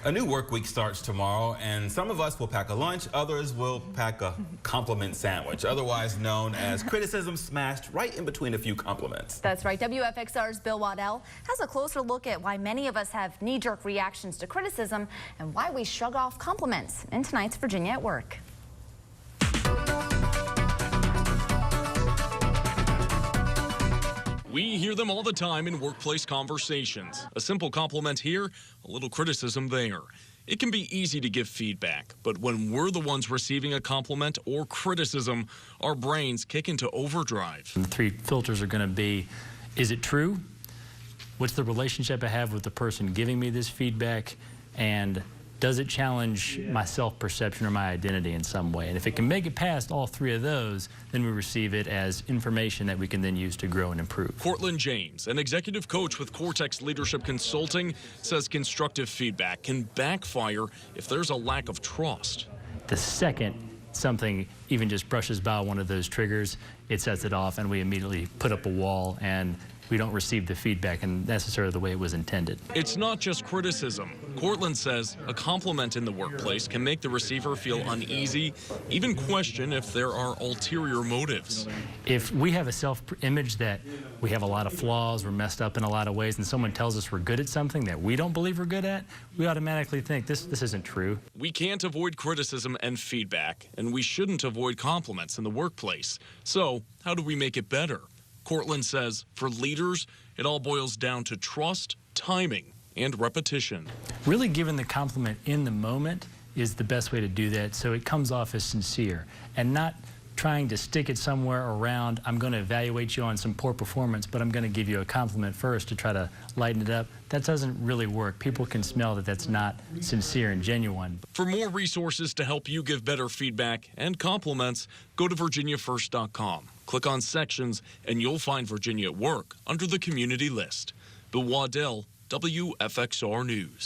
A new work week starts tomorrow, and some of us will pack a lunch, others will pack a compliment sandwich, otherwise known as criticism smashed right in between a few compliments. That's right. WFXR's Bill Wadell has a closer look at why many of us have knee-jerk reactions to criticism and why we shrug off compliments in tonight's Virginia at Work. We hear them all the time in workplace conversations. A simple compliment here, a little criticism there. It can be easy to give feedback, but when we're the ones receiving a compliment or criticism, our brains kick into overdrive. The three filters are going to be, is it true? What's the relationship I have with the person giving me this feedback? And does it challenge my self-perception or my identity in some way? And if it can make it past all three of those, then we receive it as information that we can then use to grow and improve. Courtland James, an executive coach with Cortex Leadership Consulting, says constructive feedback can backfire if there's a lack of trust. The second something even just brushes by one of those triggers, it sets it off, and we immediately put up a wall, and we don't receive the feedback and necessarily the way it was intended. It's not just criticism. Courtland says a compliment in the workplace can make the receiver feel uneasy, even question if there are ulterior motives. If we have a self-image that we have a lot of flaws, we're messed up in a lot of ways, and someone tells us we're good at something that we don't believe we're good at, we automatically think this isn't true. We can't avoid criticism and feedback, and we shouldn't avoid compliments in the workplace. So how do we make it better? Courtland says for leaders, it all boils down to trust, timing, and repetition. Really giving the compliment in the moment is the best way to do that, so it comes off as sincere and not trying to stick it somewhere around, I'm going to evaluate you on some poor performance, but I'm going to give you a compliment first to try to lighten it up. That doesn't really work. People can smell that that's not sincere and genuine. For more resources to help you give better feedback and compliments, go to virginiafirst.com. Click on Sections, and you'll find Virginia at Work under the Community list. Bill Wadell, WFXR News.